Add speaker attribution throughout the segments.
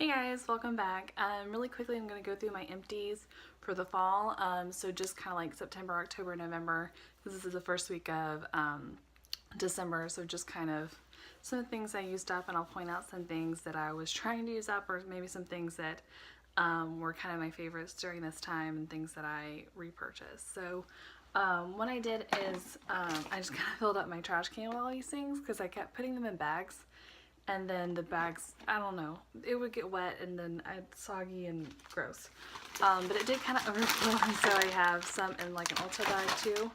Speaker 1: Hey guys, welcome back. Really quickly, I'm going to go through my empties for the fall. So just kind of like September, October, November, because this is the first week of December. So just kind of some things I used up, and I'll point out some things that I was trying to use up, or maybe some things that were kind of my favorites during this time, and things that I repurchased. So what I did is I just kind of filled up my trash can with all these things because I kept putting them in bags. And then the bags, I don't know, it would get wet and then soggy and gross. But it did kind of overflow, and so I have some in like an Ulta bag too.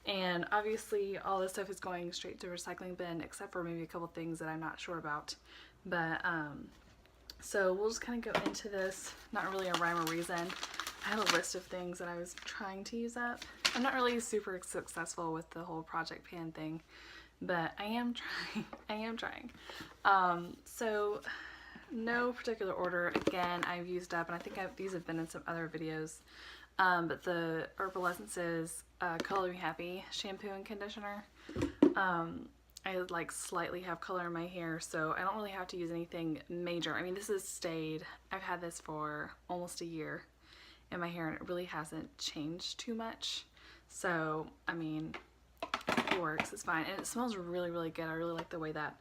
Speaker 1: And obviously all this stuff is going straight to recycling bin, except for maybe a couple things that I'm not sure about. But so we'll just kind of go into this, not really a rhyme or reason. I have a list of things that I was trying to use up. I'm not really super successful with the whole project pan thing, but I am trying. So no particular order. Again, I've used up, and I think these have been in some other videos, but the Herbal Essences Color Me Happy shampoo and conditioner. I like slightly have color in my hair, so I don't really have to use anything major. I mean, this has stayed, I've had this for almost a year in my hair, and it really hasn't changed too much. So, I mean, it works, it's fine, and it smells really, really good. I really like the way that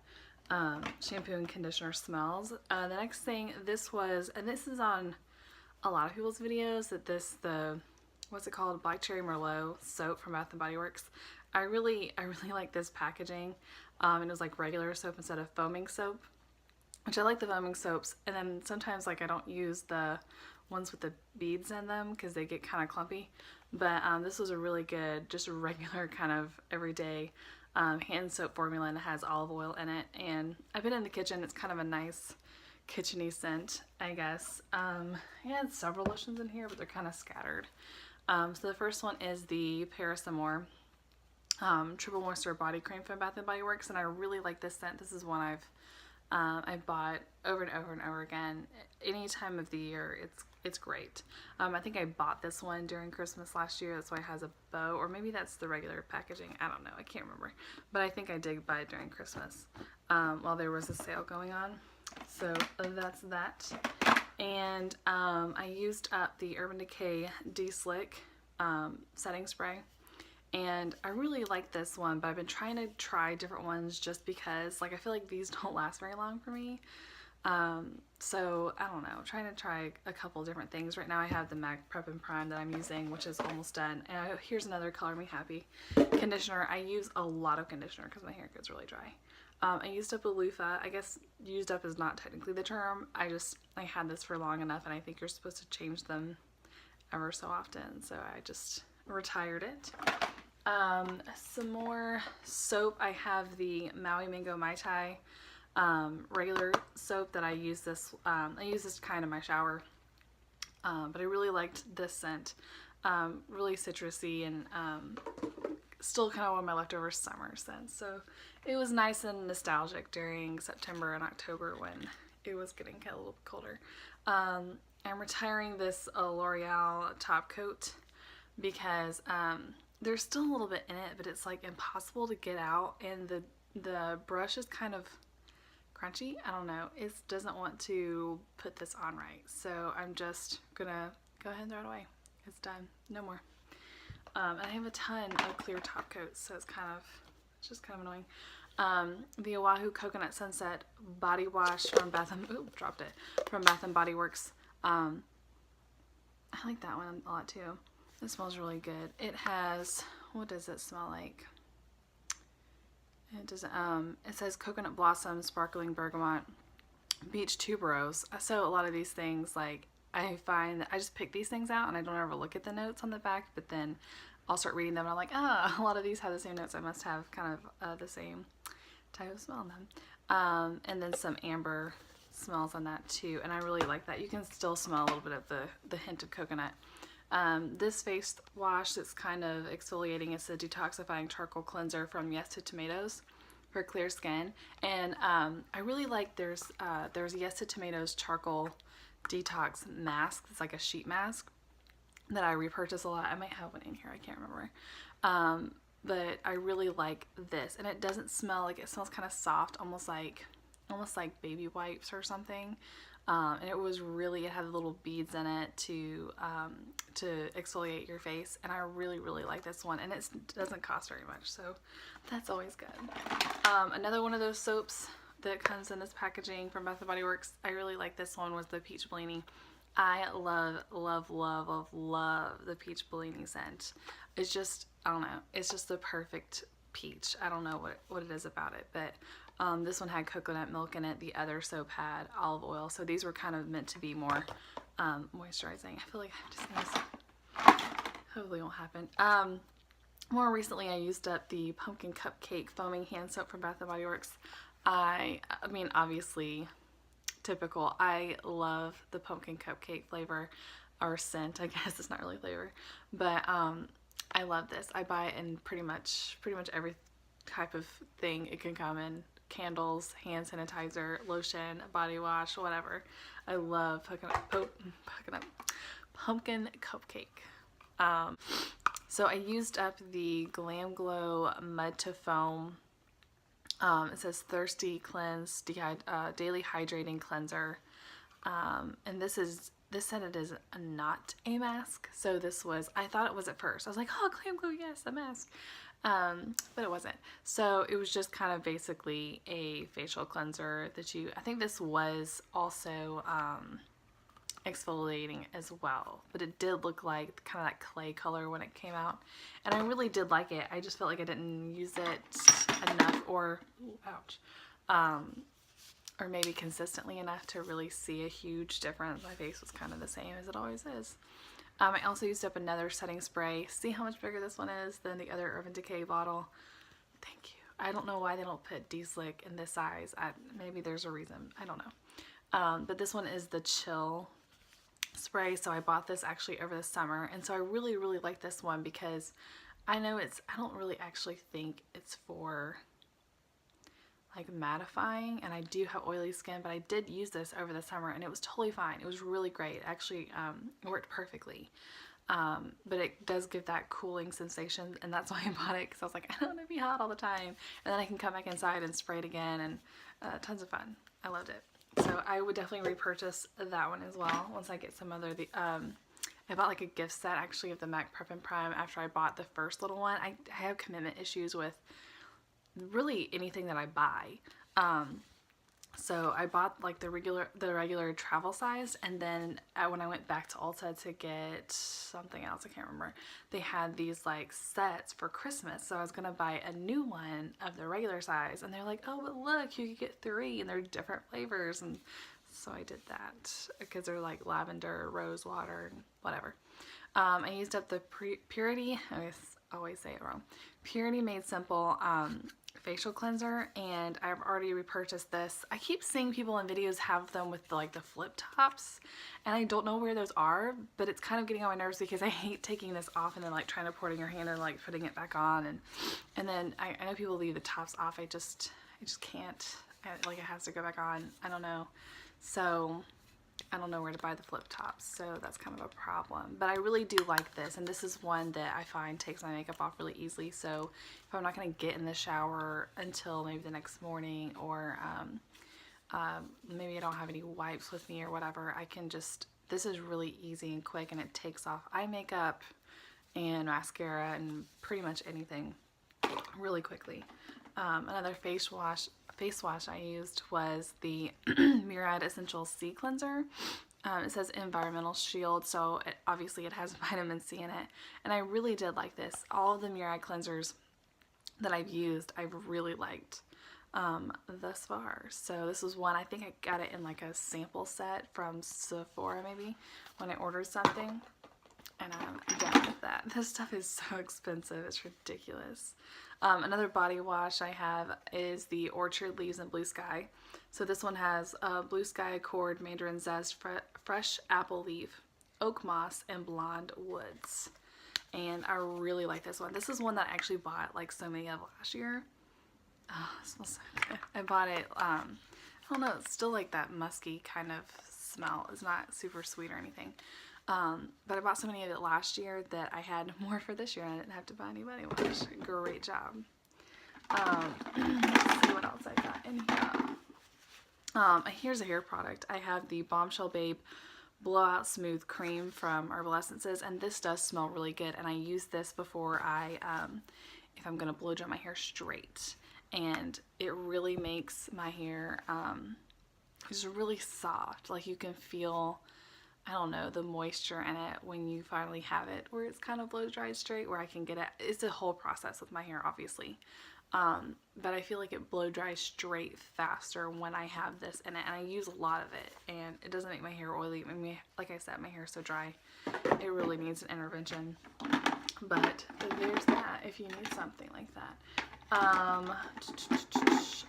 Speaker 1: shampoo and conditioner smells. The next thing, this is on a lot of people's videos, that what's it called, Black Cherry Merlot soap from Bath and Body Works. I really like this packaging, and it was like regular soap instead of foaming soap, which I like the foaming soaps. And then sometimes like I don't use the ones with the beads in them because they get kind of clumpy. But this was a really good, just regular kind of everyday hand soap formula, and it has olive oil in it. And I've been in the kitchen, it's kind of a nice kitcheny scent, I guess. I had several lotions in here, but they're kind of scattered. So the first one is the Paris Amour Triple Moisture Body Cream from Bath and Body Works, and I really like this scent. This is one I bought over and over and over again. Any time of the year, it's great. I think I bought this one during Christmas last year. That's why it has a bow, or maybe that's the regular packaging. I don't know. I can't remember. But I think I did buy it during Christmas while there was a sale going on. So that's that. And I used up the Urban Decay De-Slick setting spray. And I really like this one, but I've been trying to try different ones just because, like, I feel like these don't last very long for me. So I don't know, I'm trying to try a couple different things. Right now I have the MAC Prep and Prime that I'm using, which is almost done. And here's another Color Me Happy conditioner. I use a lot of conditioner because my hair gets really dry. I used up a loofah. I guess used up is not technically the term. I had this for long enough, and I think you're supposed to change them ever so often. So I just retired it. Some more soap. I have the Maui Mango Mai Tai regular soap that I use this. I use this kind of my shower, but I really liked this scent. Really citrusy, and still kind of one of my leftover summer scents. So it was nice and nostalgic during September and October when it was getting kind of a little bit colder. I'm retiring this L'Oreal top coat because there's still a little bit in it, but it's like impossible to get out, and the brush is kind of crunchy. I don't know. It doesn't want to put this on right. So I'm just gonna go ahead and throw it away. It's done. No more. And I have a ton of clear top coats, so it's just kind of annoying. The Oahu Coconut Sunset Body Wash from Bath and Body Works. I like that one a lot too. It smells really good. It has, what does it smell like? It doesn't, it says coconut blossom, sparkling bergamot, beach tuberose. So a lot of these things, like, I find that I just pick these things out and I don't ever look at the notes on the back, but then I'll start reading them and I'm like, a lot of these have the same notes. I must have kind of the same type of smell in them. And then some amber smells on that too, and I really like that. You can still smell a little bit of the hint of coconut. This face wash that's kind of exfoliating, it's a detoxifying charcoal cleanser from Yes to Tomatoes for clear skin. And I really like there's Yes to Tomatoes charcoal detox mask. It's like a sheet mask that I repurchase a lot. I might have one in here, I can't remember. But I really like this, and it doesn't smell like, it smells kind of soft, almost like baby wipes or something. And it was really, it had little beads in it to exfoliate your face, and I really like this one, and it doesn't cost very much, so that's always good. Another one of those soaps that comes in this packaging from Bath & Body Works, I really like this one, was the Peach Bellini. I love the Peach Bellini scent. It's just, I don't know, it's just the perfect peach. I don't know what it is about it, but this one had coconut milk in it. The other soap had olive oil, so these were kind of meant to be more moisturizing. I feel like I'm just gonna, hopefully it won't happen. More recently, I used up the Pumpkin Cupcake Foaming Hand Soap from Bath & Body Works. I mean, obviously, typical. I love the pumpkin cupcake flavor, or scent, I guess. It's not really flavor, but I love this. I buy it in pretty much every type of thing it can come in. Candles, hand sanitizer, lotion, body wash, whatever. I love pumpkin cupcake. So I used up the Glam Glow Mud to Foam. It says Thirsty Cleanse, Daily Hydrating Cleanser. And this said it is not a mask. So this was, I thought it was at first. I was like, oh, Glam Glow, yes, a mask. But it wasn't. So it was just kind of basically a facial cleanser that I think this was also exfoliating as well, but it did look like kind of that clay color when it came out, and I really did like it. I just felt like I didn't use it enough, or or maybe consistently enough to really see a huge difference. My face was kind of the same as it always is. I also used up another setting spray. See how much bigger this one is than the other Urban Decay bottle. Thank you. I don't know why they don't put D-Slick in this size. Maybe there's a reason. I don't know. But this one is the Chill spray, so I bought this actually over the summer, and so I really like this one because I don't really actually think it's for like mattifying, and I do have oily skin, but I did use this over the summer and it was totally fine. It was really great. It actually worked perfectly, but it does give that cooling sensation, and that's why I bought it, because I was like, I don't want to be hot all the time, and then I can come back inside and spray it again, and tons of fun. I loved it. So I would definitely repurchase that one as well once I get some other, I bought like a gift set actually of the MAC Prep and Prime after I bought the first little one. I have commitment issues with really anything that I buy. So I bought like the regular travel size, and then when I went back to Ulta to get something else, I can't remember, they had these like sets for Christmas, so I was gonna buy a new one of the regular size, and they're like, oh, but look, you could get 3 and they're different flavors, and so I did that because they're like lavender, rose water, and whatever. I used up the Purity, I always say it wrong, Purity Made Simple facial cleanser, and I've already repurchased this. I keep seeing people in videos have them with the flip tops, and I don't know where those are, but it's kind of getting on my nerves because I hate taking this off and then like trying to pour it in your hand and like putting it back on, and then I know people leave the tops off. I just can't. It has to go back on. I don't know. So I don't know where to buy the flip tops, so that's kind of a problem. But I really do like this, and this is one that I find takes my makeup off really easily. So if I'm not going to get in the shower until maybe the next morning, or maybe I don't have any wipes with me or whatever, I can just, this is really easy and quick, and it takes off eye makeup and mascara and pretty much anything really quickly. Another face wash I used was the Murad Essential C Cleanser. It says Environmental Shield, so obviously it has vitamin C in it, and I really did like this. All of the Murad cleansers that I've used, I've really liked thus far. So this was one, I think I got it in like a sample set from Sephora maybe when I ordered something, and I'm down with that. This stuff is so expensive, it's ridiculous. Another body wash I have is the Orchard Leaves and Blue Sky. So this one has Blue Sky Accord, Mandarin Zest, Fresh Apple Leaf, Oak Moss, and Blonde Woods. And I really like this one. This is one that I actually bought like so many of last year. Oh, it smells so good. I bought it, I don't know, it's still like that musky kind of smell. It's not super sweet or anything. But I bought so many of it last year that I had more for this year, and I didn't have to buy any body wash. Great job. Let's see what else I got in here. Here's a hair product. I have the Bombshell Babe Blowout Smooth Cream from Herbal Essences, and this does smell really good, and I use this before I, if I'm going to blow dry my hair straight, and it really makes my hair, it's really soft. Like, you can feel, I don't know, the moisture in it when you finally have it, where it's kind of blow dried straight, where I can get it. It's a whole process with my hair, obviously. But I feel like it blow dries straight faster when I have this in it, and I use a lot of it, and it doesn't make my hair oily. I mean, like I said, my hair is so dry, it really needs an intervention. But there's that if you need something like that.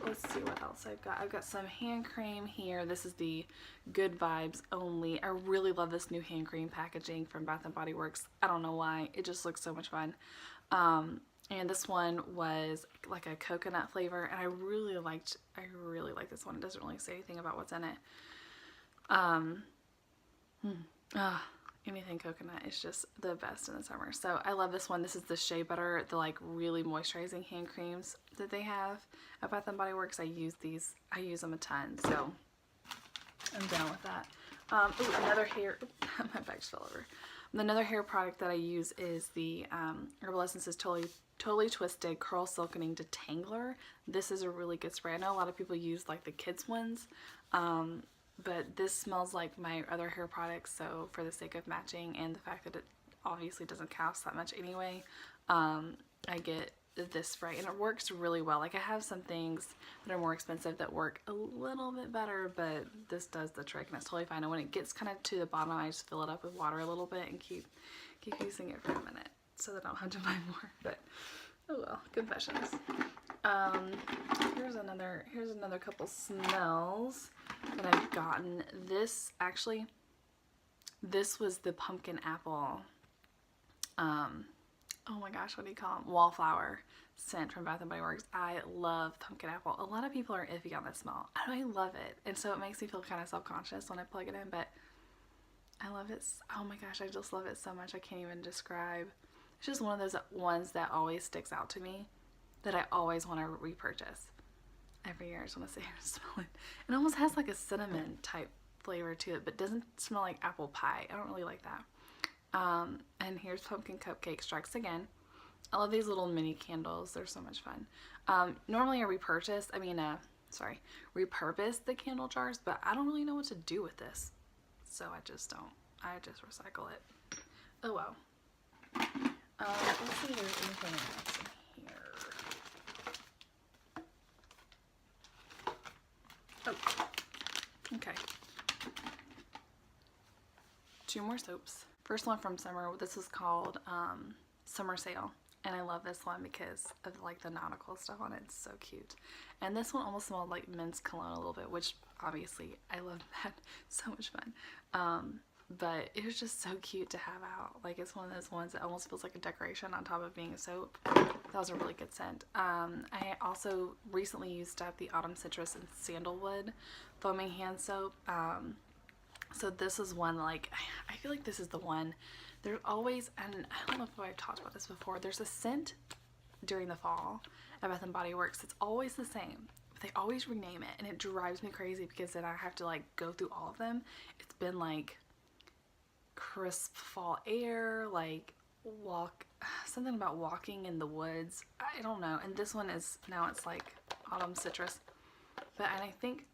Speaker 1: Let's see what else I've got. I've got some hand cream here. This is the Good Vibes Only. I really love this new hand cream packaging from Bath & Body Works. I don't know why. It just looks so much fun. And this one was like a coconut flavor, and I really like this one. It doesn't really say anything about what's in it. Anything coconut is just the best in the summer. So I love this one. This is the Shea Butter, the like really moisturizing hand creams that they have at Bath & Body Works. I use these. I use them a ton, so I'm down with that. Ooh, another hair, my bag just fell over. Another hair product that I use is the Herbal Essences Totally Twisted Curl Silkening Detangler. This is a really good spray. I know a lot of people use like the kids ones, but this smells like my other hair products, so for the sake of matching and the fact that it obviously doesn't cost that much anyway, I get this spray, and it works really well. Like, I have some things that are more expensive that work a little bit better, but this does the trick, and it's totally fine. And when it gets kind of to the bottom, I just fill it up with water a little bit and keep using it for a minute so that I don't have to buy more. But oh well, confessions. Here's another couple smells that I've gotten. This was the pumpkin apple, oh my gosh, what do you call them? Wallflower scent from Bath & Body Works. I love pumpkin apple. A lot of people are iffy on this smell. I love it. And so it makes me feel kind of self-conscious when I plug it in, but I love it. Oh my gosh, I just love it so much. I can't even describe. It's just one of those ones that always sticks out to me, that I always want to repurchase. Every year I just want to sit here and smell it. It almost has like a cinnamon type flavor to it, but doesn't smell like apple pie. I don't really like that. And here's Pumpkin Cupcake Strikes Again. I love these little mini candles. They're so much fun. Normally I repurpose the candle jars, but I don't really know what to do with this. So I just don't. I just recycle it. Oh well. Let's see if there's anything else in here. Oh, okay. 2 more soaps. First one from summer. This is called Summer Sale, and I love this one because of like the nautical stuff on it. It's so cute. And this one almost smelled like men's cologne a little bit, which obviously I love that. So much fun. But it was just so cute to have out. Like, it's one of those ones that almost feels like a decoration on top of being a soap. That was a really good scent. I also recently used up the Autumn Citrus and Sandalwood foaming hand soap. So this is one, like, I feel like this is the one. There's always, and I don't know if I've talked about this before, there's a scent during the fall at Bath & Body Works. It's always the same. They always rename it, and it drives me crazy because then I have to, like, go through all of them. It's been, like, crisp fall air, like, something about walking in the woods. I don't know. And this one is, now it's, like, Autumn Citrus. But, and I think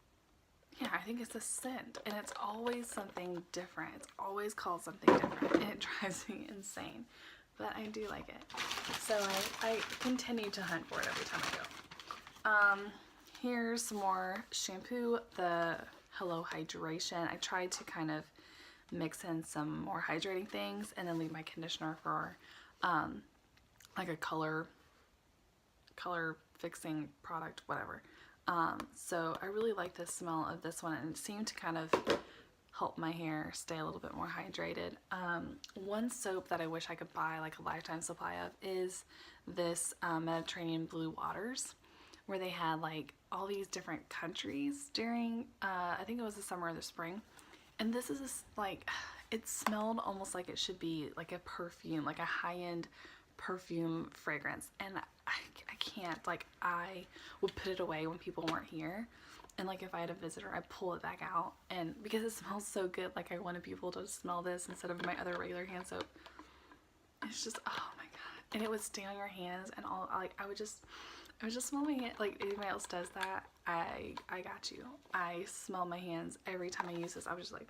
Speaker 1: it's a scent, and it's always something different. It's always called something different, and it drives me insane. But I do like it. So I continue to hunt for it every time I go. Here's some more shampoo, the Hello Hydration. I tried to kind of mix in some more hydrating things and then leave my conditioner for like a color fixing product, whatever. So I really like the smell of this one, and it seemed to kind of help my hair stay a little bit more hydrated. One soap that I wish I could buy like a lifetime supply of is this Mediterranean Blue Waters, where they had like all these different countries during, I think it was the summer or the spring. And this is like, it smelled almost like it should be like a perfume, like a high-end perfume fragrance. And I can't, like, I would put it away when people weren't here. And like if I had a visitor, I pull it back out, and because it smells so good, like I wanted people to smell this instead of my other regular hand soap. It's just, oh my god. And it would stay on your hands, and all, like I would just smell my hand. Like anybody else does that, I got you. I smell my hands every time I use this. I was just like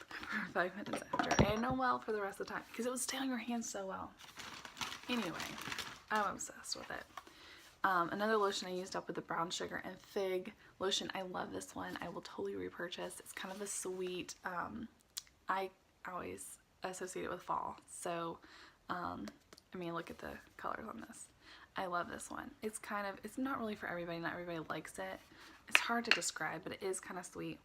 Speaker 1: for 5 minutes after, and no well for the rest of the time because it would stay on your hands so well. Anyway, I'm obsessed with it. Another lotion I used up with the brown sugar and fig lotion. I love this one. I will totally repurchase. It's kind of a sweet, I always associate it with fall. So, I mean, look at the colors on this. I love this one. It's kind of, it's not really for everybody. Not everybody likes it. It's hard to describe, but it is kind of sweet.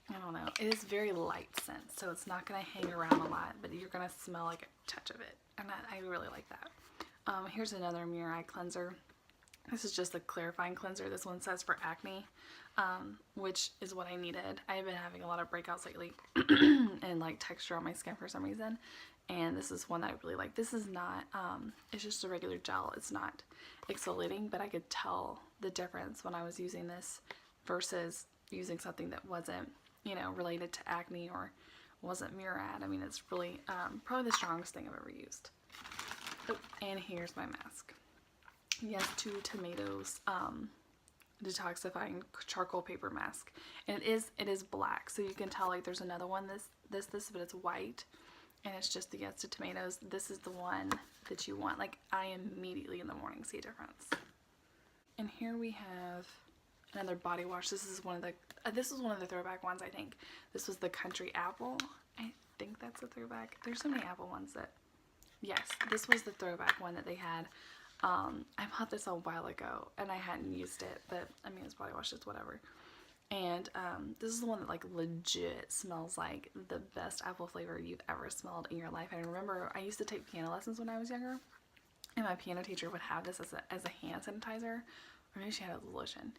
Speaker 1: I don't know. It is very light scent, so it's not going to hang around a lot, but you're going to smell like a touch of it. And I really like that. Here's another Mirror Eye cleanser. This is just a clarifying cleanser. This one says for acne, which is what I needed. I've been having a lot of breakouts lately and like texture on my skin for some reason. And this is one that I really like. This is not, it's just a regular gel. It's not exfoliating, but I could tell the difference when I was using this versus using something that wasn't, you know, related to acne or wasn't Mirror Eye. I mean, it's really probably the strongest thing I've ever used. Oh, and here's my mask. Yes, 2 tomatoes detoxifying charcoal paper mask, and it is black, so you can tell like there's another one this but it's white, and it's just the Yes to Tomatoes. This is the one that you want. Like I immediately in the morning see a difference. And here we have another body wash. This is one of the throwback ones. I think this was the Country Apple. I think that's a throwback. There's so many apple ones that. Yes, this was the throwback one that they had. I bought this a while ago and I hadn't used it, but I mean, it's body wash, it's whatever. And this is the one that like legit smells like the best apple flavor you've ever smelled in your life. I remember I used to take piano lessons when I was younger, and my piano teacher would have this as a hand sanitizer, or maybe she had it as a lotion.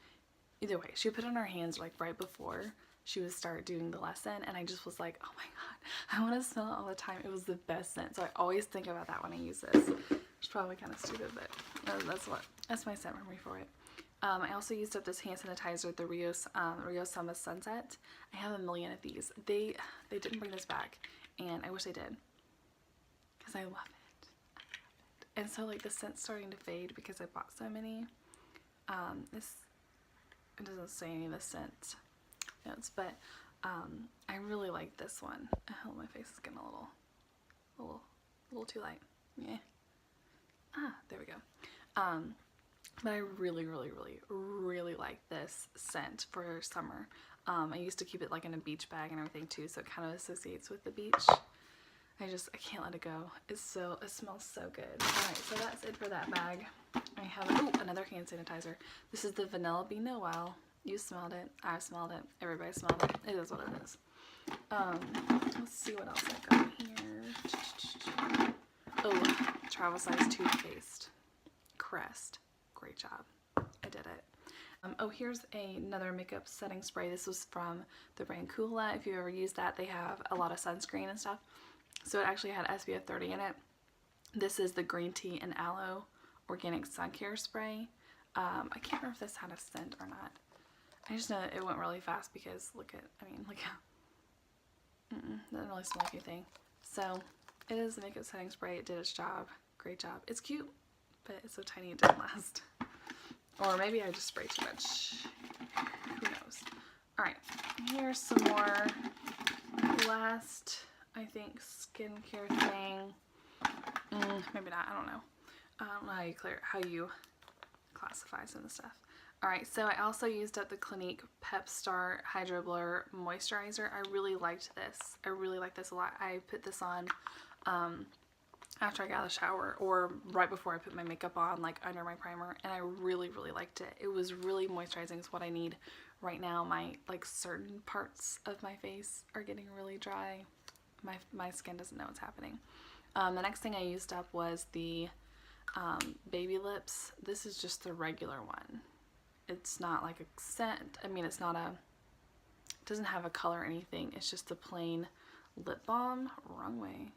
Speaker 1: Either way, she would put it on her hands like right before she would start doing the lesson, and I just was like, oh my god, I want to smell it all the time. It was the best scent, so I always think about that when I use this. It's probably kind of stupid, but that's my scent memory for it. I also used up this hand sanitizer, the Rio Summer Sunset. I have a million of these. They didn't bring this back, and I wish they did, because I love it. And so like the scent's starting to fade because I bought so many. It doesn't say any of the scent notes, but I really like this one. Oh, my face is getting a little too light. Yeah. There we go. But I really like this scent for summer. I used to keep it like in a beach bag and everything too, so it kind of associates with the beach. I can't let it go. It smells so good. Alright, so that's it for that bag. I have another hand sanitizer. This is the Vanilla Bean Noel. You smelled it. I smelled it. Everybody smelled it. It is what it is. Let's see what else I got here. Oh, travel size toothpaste. Crest. Great job. I did it. Oh, here's another makeup setting spray. This was from the brand Kula. If you've ever used that, they have a lot of sunscreen and stuff. So it actually had SPF 30 in it. This is the Green Tea and Aloe Organic Sun Care Spray. I can't remember if this had a scent or not. I just know it went really fast because look how doesn't really smell like anything. So it is the makeup setting spray. It did its job. Great job. It's cute, but it's so tiny it didn't last. Or maybe I just sprayed too much. Who knows? Alright, here's some more last, I think, skincare thing. Maybe not. I don't know. I don't know how you classify some of the stuff. Alright, so I also used up the Clinique Pep Star Hydro Blur Moisturizer. I really liked this. I really like this a lot. I put this on after I got out of the shower or right before I put my makeup on, like under my primer, and I really liked it. It was really moisturizing. It's what I need right now. My certain parts of my face are getting really dry. My skin doesn't know what's happening. The next thing I used up was the Baby Lips. This is just the regular one. It's not like a scent. I mean, it doesn't have a color or anything. It's just a plain lip balm. Wrong way.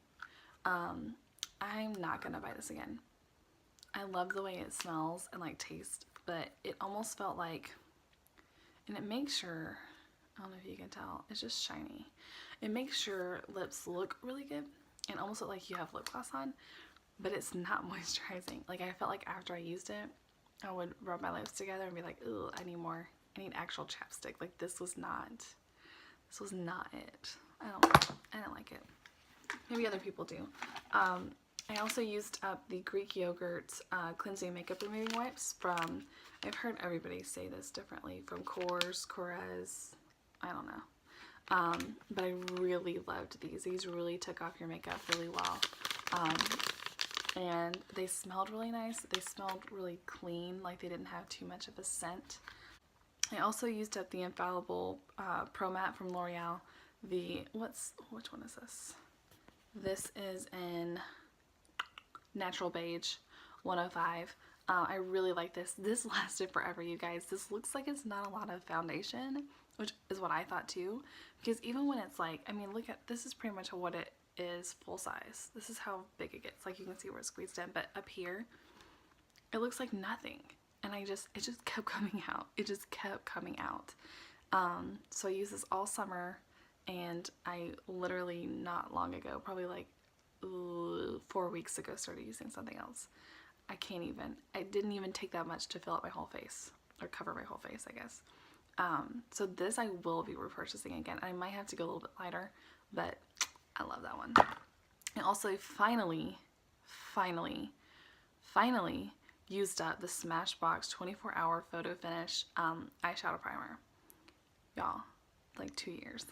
Speaker 1: I'm not gonna buy this again. I love the way it smells and like tastes, but it almost felt like and it makes your, I don't know if you can tell, it's just shiny. It makes your lips look really good and almost look like you have lip gloss on, but it's not moisturizing. Like, I felt like after I used it, I would rub my lips together and be like, ooh, I need more. I need actual chapstick. Like, this was not it. I don't like it. Maybe other people do. I also used up the Greek yogurt cleansing makeup removing wipes from, I've heard everybody say this differently, from Korres, I don't know. But I really loved these. These really took off your makeup really well. And they smelled really nice. They smelled really clean, like they didn't have too much of a scent. I also used up the Infallible Pro Matte from L'Oreal. Which one is this? This is in Natural Beige 105. I really like this. This lasted forever, you guys. This looks like it's not a lot of foundation, which is what I thought too. Because even when it's like, I mean, look at, this is pretty much what it is full size. This is how big it gets. Like, you can see where it's squeezed in, but up here, it looks like nothing. And it just kept coming out. It just kept coming out. So I used this all summer, and I literally not long ago, probably like 4 weeks ago, started using something else. I didn't even take that much to fill up my whole face, or cover my whole face, I guess. So this I will be repurchasing again. I might have to go a little bit lighter, but I love that one. And also finally used up the Smashbox 24-hour photo finish eyeshadow primer. Y'all, like 2 years.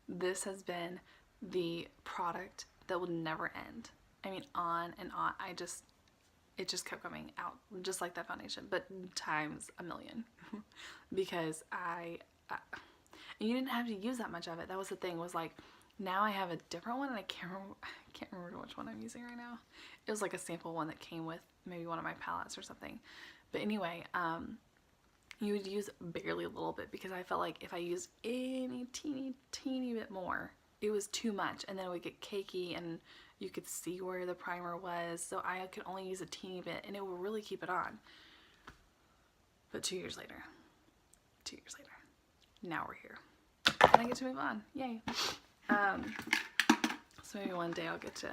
Speaker 1: This has been the product that will never end. I mean, on and on. It just kept coming out, just like that foundation, but times a million. Because and you didn't have to use that much of it. That was the thing, was like, now I have a different one, and I can't remember which one I'm using right now. It was like a sample one that came with maybe one of my palettes or something. But anyway, you would use barely a little bit, because I felt like if I used any teeny bit more, it was too much, and then it would get cakey, and you could see where the primer was, so I could only use a teeny bit, and it would really keep it on. But 2 years later, now we're here, and I get to move on. Yay. So maybe one day I'll get to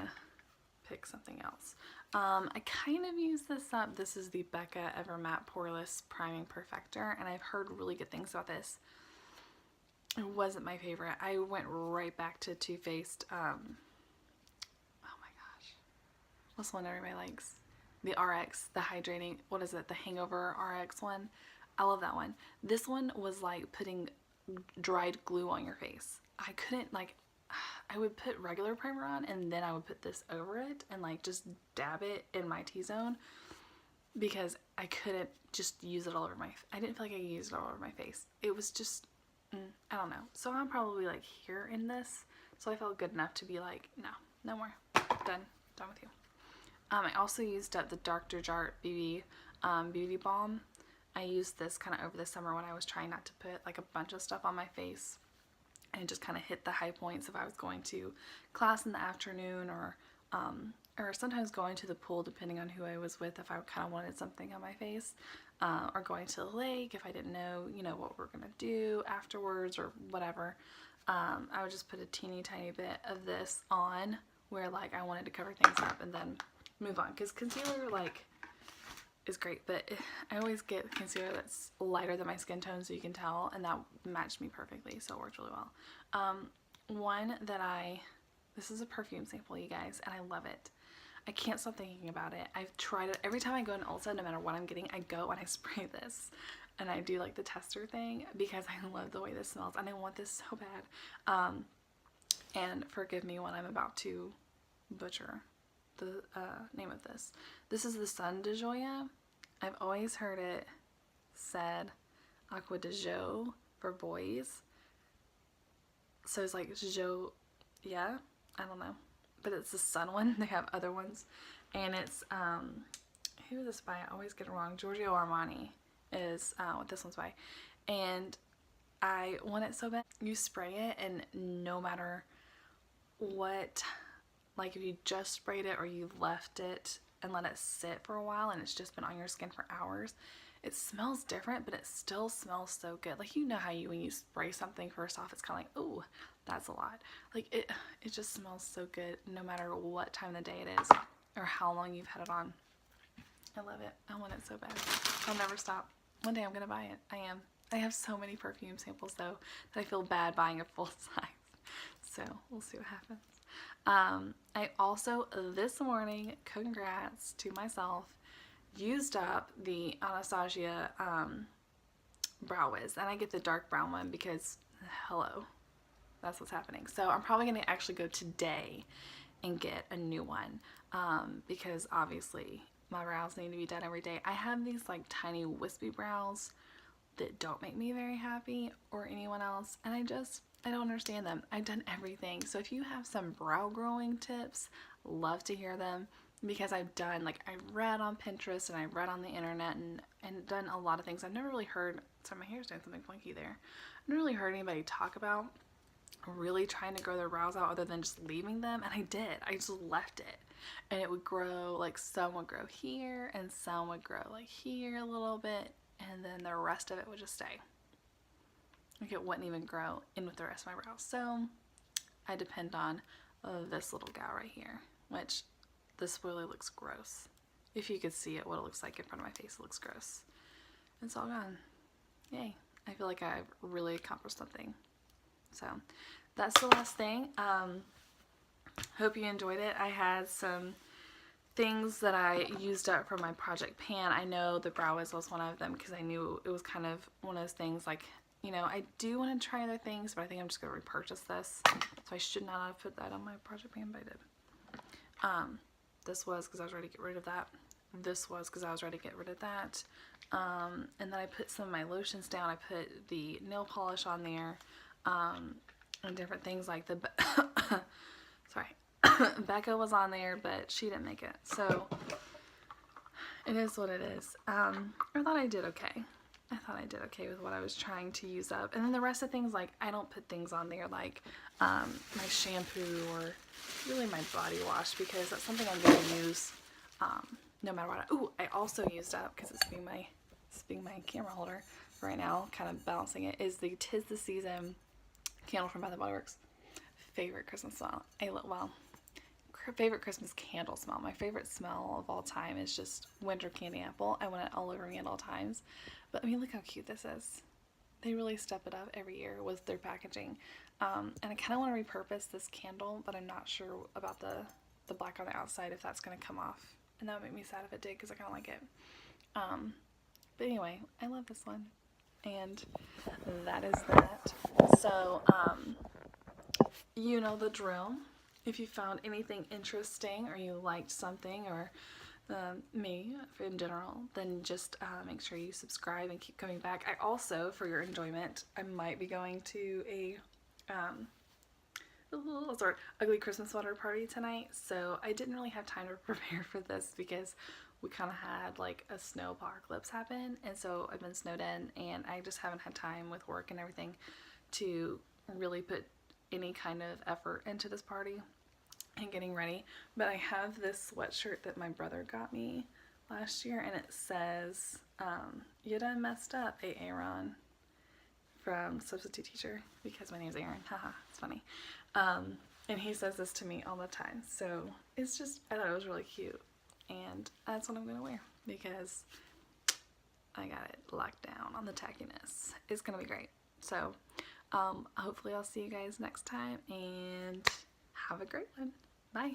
Speaker 1: pick something else. I kind of use this up. This is the Becca Ever Matte Poreless Priming Perfector, and I've heard really good things about this. It wasn't my favorite. I went right back to Too Faced. Oh my gosh, what's the one everybody likes? The RX, the hydrating, what is it? The Hangover RX one. I love that one. This one was like putting dried glue on your face. I couldn't, like, I would put regular primer on, and then I would put this over it and like just dab it in my T-zone, because I couldn't just use it all over I didn't feel like I used it all over my face. It was just, I don't know. So I'm probably like here in this, so I felt good enough to be like, no more. Done with you. I also used up the Dr. Jart BB Beauty Balm. I used this kind of over the summer when I was trying not to put like a bunch of stuff on my face, and just kind of hit the high points if I was going to class in the afternoon, or sometimes going to the pool, depending on who I was with, if I kind of wanted something on my face, or going to the lake if I didn't know, what we're gonna do afterwards or whatever. I would just put a teeny tiny bit of this on where like I wanted to cover things up, and then move on, because concealer like is great, but I always get concealer that's lighter than my skin tone, so you can tell, and that matched me perfectly, so it worked really well. One that this is a perfume sample, you guys, and I love it. I can't stop thinking about it. I've tried it every time I go in Ulta, no matter what I'm getting, I go and I spray this, and I do like the tester thing, because I love the way this smells, and I want this so bad. And forgive me when I'm about to butcher the name of this. This is the Sun de Joya. I've always heard it said Aqua de Jo for boys, so it's like Jo, yeah, I don't know, but it's the Sun one. They have other ones, and it's who is this by? I always get it wrong. Giorgio Armani is what this one's by, and I want it so bad. You spray it, and no matter what, like if you just sprayed it or you left it and let it sit for a while and it's just been on your skin for hours, it smells different, but it still smells so good. Like, you know how when you spray something first off, it's kind of like, ooh, that's a lot. Like, it just smells so good no matter what time of the day it is or how long you've had it on. I love it. I want it so bad. I'll never stop. One day I'm gonna buy it. I am. I have so many perfume samples though that I feel bad buying a full size. So we'll see what happens. I also, this morning, congrats to myself, used up the Anastasia Brow Wiz. And I get the dark brown one because, hello, that's what's happening. So I'm probably going to actually go today and get a new one because obviously my brows need to be done every day. I have these like tiny wispy brows that don't make me very happy or anyone else, and I don't understand them. I've done everything. So if you have some brow growing tips, love to hear them, because I've done, like, I read on Pinterest and I read on the internet and done a lot of things. I've never really heard, sorry, my hair's doing something funky there. I've never really heard anybody talk about really trying to grow their brows out other than just leaving them, and I did. I just left it, and it would grow, like, some would grow here and some would grow like here a little bit, and then the rest of it would just stay. Like, it wouldn't even grow in with the rest of my brows. So I depend on this little gal right here, which this really looks gross. If you could see it, what it looks like in front of my face, it looks gross. It's all gone. Yay. I feel like I've really accomplished something. So that's the last thing. Hope you enjoyed it. I had some things that I used up for my project pan. I know the Brow Wiz was one of them because I knew it was kind of one of those things, like, you know, I do want to try other things, but I think I'm just going to repurchase this. So I should not have put that on my project pan, but I did. This was because I was ready to get rid of that. This was because I was ready to get rid of that. And then I put some of my lotions down. I put the nail polish on there, and different things like the, sorry, Becca was on there, but she didn't make it. So it is what it is. I thought I did okay. I thought I did okay with what I was trying to use up. And then the rest of things, like, I don't put things on there like my shampoo or really my body wash, because that's something I'm going to use no matter what. Ooh, I also used up, because it's being my camera holder right now, kind of balancing it, is the 'Tis the Season candle from Bath and Body Works. Favorite Christmas smell. Favorite Christmas candle smell. My favorite smell of all time is just winter candy apple. I want it all over me at all times. But I mean, look how cute this is. They really step it up every year with their packaging. And I kind of want to repurpose this candle, but I'm not sure about the black on the outside, if that's going to come off. And that would make me sad if it did, because I kind of like it. But anyway, I love this one. And that is that. So, you know the drill. If you found anything interesting, or you liked something, or me in general, then just make sure you subscribe and keep coming back. I also, for your enjoyment, I might be going to a ugly Christmas sweater party tonight, so I didn't really have time to prepare for this because we kind of had like a snow apocalypse happen, and so I've been snowed in, and I just haven't had time with work and everything to really put any kind of effort into this party and getting ready. But I have this sweatshirt that my brother got me last year, and it says, you done messed up, Aaron, from Substitute Teacher, because my name's Aaron, haha, it's funny. And he says this to me all the time, so it's just, I thought it was really cute, and that's what I'm going to wear, because I got it locked down on the tackiness. It's going to be great. So hopefully I'll see you guys next time, and have a great one. Bye.